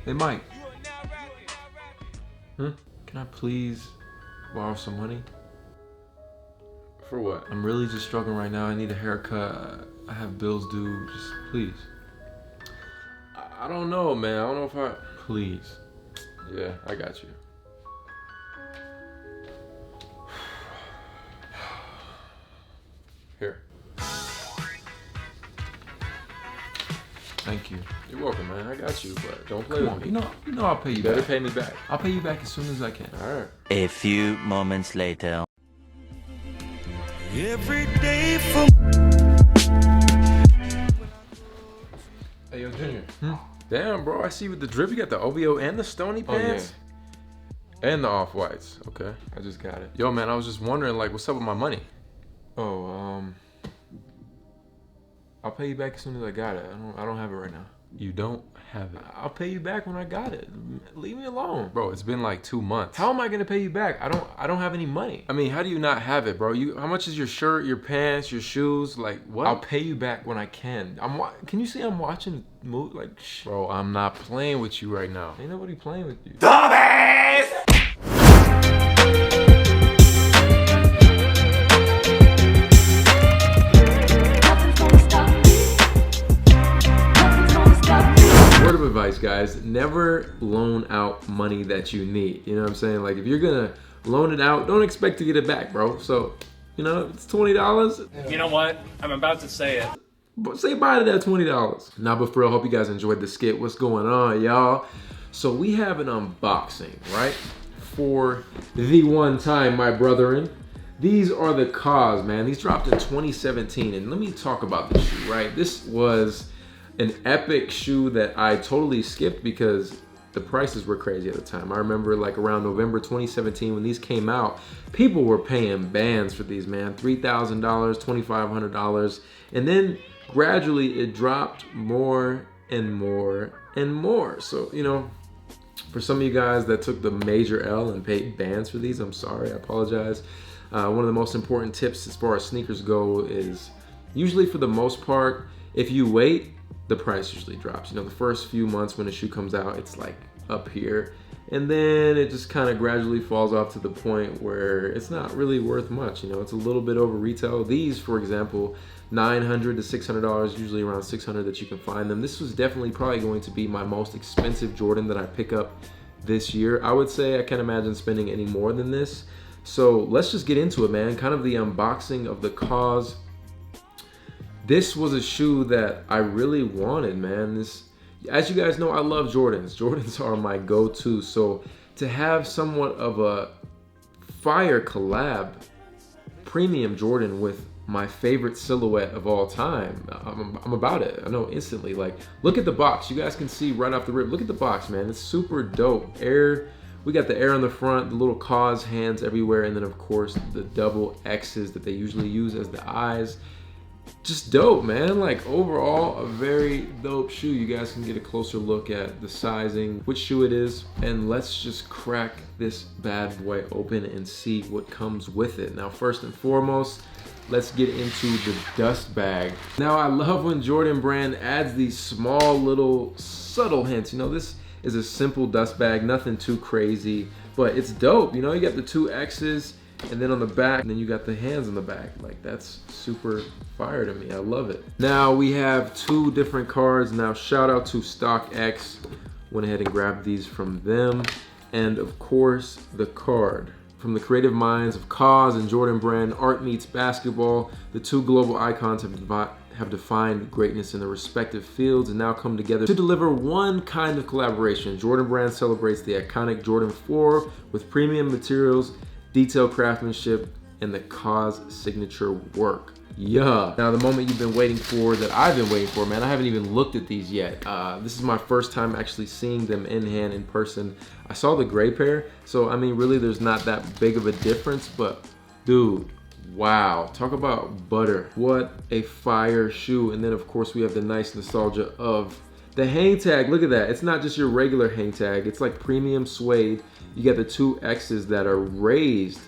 Hey, Mike. Huh? Can I please borrow some money? For what? I'm really just struggling right now. I need a haircut. I have bills due. Just please. I don't know, man. I don't know if I... Please. Yeah, I got you. Here. Thank you. You're welcome, man. I got you, but don't play Come with on, me. you know I'll pay you You better back. pay me back. I'll pay you back as soon as I can. All right. A few moments later. Every day for Hey, yo, Junior. Damn, bro. I see you with the drip. You got the OVO and the Stony pants? And the Off-Whites. Okay. I just got it. Yo, man, I was just wondering, like, what's up with my money? Oh, I'll pay you back as soon as I got it. I don't have it right now. You don't have it. I'll pay you back when I got it. Leave me alone. Bro, it's been like 2 months. How am I gonna pay you back? I don't have any money. I mean, how do you not have it, bro? How much is your shirt, your pants, your shoes? Like, what? I'll pay you back when I can. Can you see I'm watching move like shh. Bro, I'm not playing with you right now. Ain't nobody playing with you. Word of advice, guys, never loan out money that you need. You know what I'm saying? Like, if you're gonna loan it out, don't expect to get it back, bro. So, you know, it's $20. You know what? I'm about to say it. But say bye to that $20. Nah, but for real, hope you guys enjoyed the skit. What's going on, y'all? So we have an unboxing, right? For the one time, my brethren. These are the Cause, man. These dropped in 2017. And let me talk about this shoe, right? This was an epic shoe that I totally skipped because the prices were crazy at the time. I remember like around November 2017 when these came out, people were paying bands for these, man. $3,000, $2,500. And then gradually it dropped more and more and more. So, you know, for some of you guys that took the major L and paid bands for these, I'm sorry, I apologize. One of the most important tips as far as sneakers go is usually for the most part, if you wait, the price usually drops. You know, the first few months when a shoe comes out, it's like up here. And then it just kind of gradually falls off to the point where it's not really worth much. You know, it's a little bit over retail. These, for example, $900 to $600, usually around $600 that you can find them. This was definitely probably going to be my most expensive Jordan that I pick up this year. I would say I can't imagine spending any more than this. So let's just get into it, man. Kind of the unboxing of the Cause. This was a shoe that I really wanted, man. This, as you guys know, I love Jordans. Jordans are my go-to. So to have somewhat of a fire collab premium Jordan with my favorite silhouette of all time, I'm about it. I know instantly. Like, look at the box. You guys can see right off the rip. Look at the box, man. It's super dope. We got the air on the front, the little Cause hands everywhere, and then of course the double X's that they usually use as the eyes. Just dope, man. Like, overall, a very dope shoe. You guys can get a closer look at the sizing, which shoe it is, and let's just crack this bad boy open and see what comes with it. Now, first and foremost, let's get into the dust bag. Now, I love when Jordan Brand adds these small little subtle hints. You know, this is a simple dust bag, nothing too crazy, but it's dope. You know, you got the two X's, and then on the back, and then you got the hands on the back. Like, that's super fire to me. I love it. Now we have two different cards. Now shout out to StockX. Went ahead and grabbed these from them. And of course, the card. From the creative minds of Cause and Jordan Brand, art meets basketball. The two global icons have defined greatness in their respective fields and now come together to deliver one kind of collaboration. Jordan Brand celebrates the iconic Jordan 4 with premium materials, detailed craftsmanship, and the Cause signature work. Yeah. Now the moment you've been waiting for, that I've been waiting for, man. I haven't even looked at these yet. This is my first time actually seeing them in hand, in person. I saw the gray pair, so I mean, really there's not that big of a difference, but dude, wow. Talk about butter. What a fire shoe. And then of course we have the nice nostalgia of the hang tag. Look at that. It's not just your regular hang tag. It's like premium suede. You got the two X's that are raised,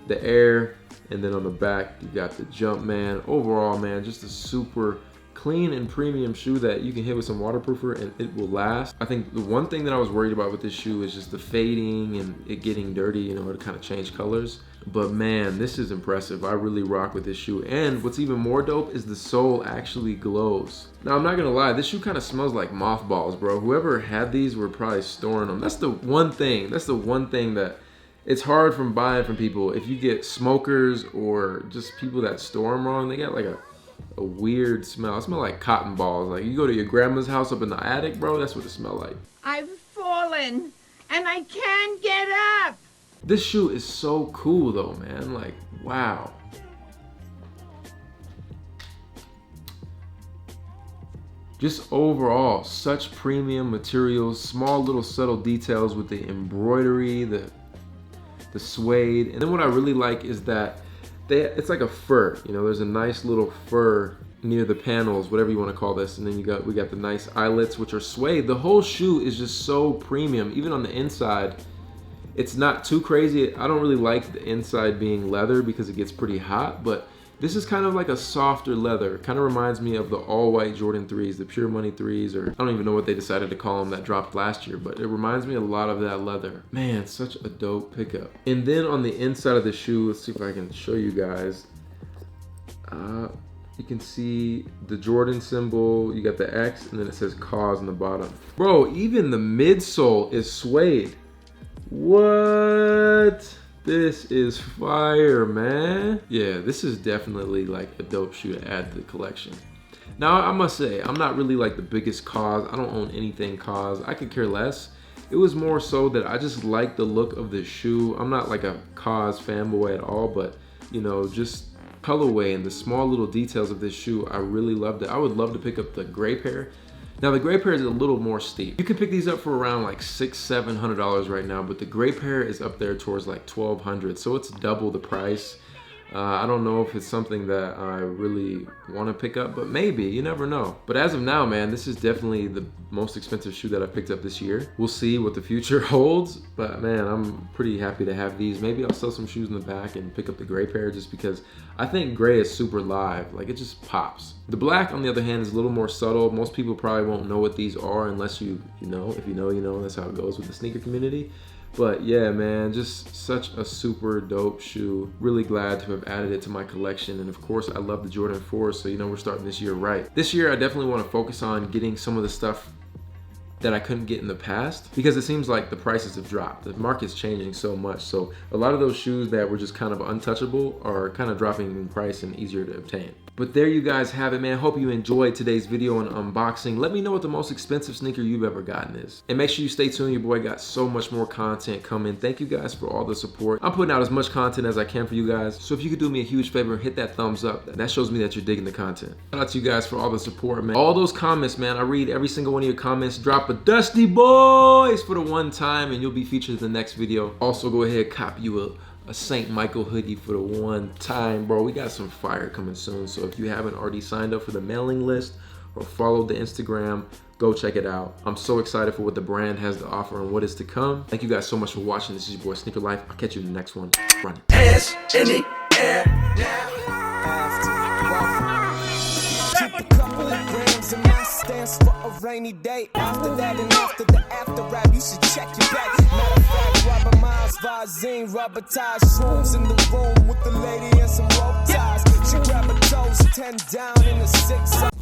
the air, and then on the back, you got the Jumpman. Overall, man, just a super clean and premium shoe that you can hit with some waterproofer and it will last. I think the one thing that I was worried about with this shoe is just the fading and it getting dirty, you know, to kind of change colors. But man, this is impressive. I really rock with this shoe. And what's even more dope is the sole actually glows. Now, I'm not gonna lie, this shoe kind of smells like mothballs, bro. Whoever had these were probably storing them. That's the one thing that it's hard from buying from people. If you get smokers or just people that store them wrong, they got like a weird smell. It smells like cotton balls. Like you go to your grandma's house up in the attic, bro, that's what it smells like. I've fallen and I can't get up. This shoe is so cool though, man. Like, wow. Just overall, such premium materials, small little subtle details with the embroidery, the suede. And then what I really like is that it's like a fur, you know, there's a nice little fur near the panels, whatever you want to call this. And then we got the nice eyelets, which are suede. The whole shoe is just so premium. Even on the inside, it's not too crazy. I don't really like the inside being leather because it gets pretty hot, but this is kind of like a softer leather. It kind of reminds me of the all-white Jordan 3s, the Pure Money 3s, or I don't even know what they decided to call them that dropped last year, but it reminds me a lot of that leather. Man, such a dope pickup. And then on the inside of the shoe, let's see if I can show you guys. You can see the Jordan symbol, you got the X, and then it says cause on the bottom. Bro, even the midsole is suede. What? This is fire, man. Yeah, this is definitely like a dope shoe to add to the collection. Now, I must say, I'm not really like the biggest cause. I don't own anything cause. I could care less. It was more so that I just like the look of the shoe. I'm not like a cause fanboy at all, but you know, just colorway and the small little details of this shoe, I really loved it. I would love to pick up the gray pair. Now the gray pair is a little more steep. You can pick these up for around like $600-700 right now, but the gray pair is up there towards like $1,200, so it's double the price. I don't know if it's something that I really want to pick up, but maybe, you never know. But as of now, man, this is definitely the most expensive shoe that I picked up this year. We'll see what the future holds, but man, I'm pretty happy to have these. Maybe I'll sell some shoes in the back and pick up the gray pair just because I think gray is super live. Like, it just pops. The black, on the other hand, is a little more subtle. Most people probably won't know what these are unless you know. If you know, you know. That's how it goes with the sneaker community. But yeah, man, just such a super dope shoe. Really glad to have added it to my collection. And of course, I love the Jordan 4, so you know we're starting this year right. This year, I definitely want to focus on getting some of the stuff that I couldn't get in the past because it seems like the prices have dropped. The market's changing so much. So a lot of those shoes that were just kind of untouchable are kind of dropping in price and easier to obtain. But there you guys have it, man. Hope you enjoyed today's video and unboxing. Let me know what the most expensive sneaker you've ever gotten is. And make sure you stay tuned. Your boy got so much more content coming. Thank you guys for all the support. I'm putting out as much content as I can for you guys. So if you could do me a huge favor and hit that thumbs up, that shows me that you're digging the content. Shout out to you guys for all the support, man. All those comments, man. I read every single one of your comments. Drop a Dusty Boys for the one time and you'll be featured in the next video. Also, go ahead, cop you a St. Michael hoodie for the one time, bro. We got some fire coming soon, so if you haven't already signed up for the mailing list or followed the Instagram, go check it out. I'm so excited for what the brand has to offer and what is to come. Thank you guys so much for watching. This is your boy SneakerLife. I'll catch you in the next one. Run. Hands in the air. Stands for a rainy day. After that and after the after rap, you should check your back. Matter of fact, rubber miles, Visine, rubber ties, shrooms in the room with the lady and some rope ties. She grab her toes, 10 down in the 6.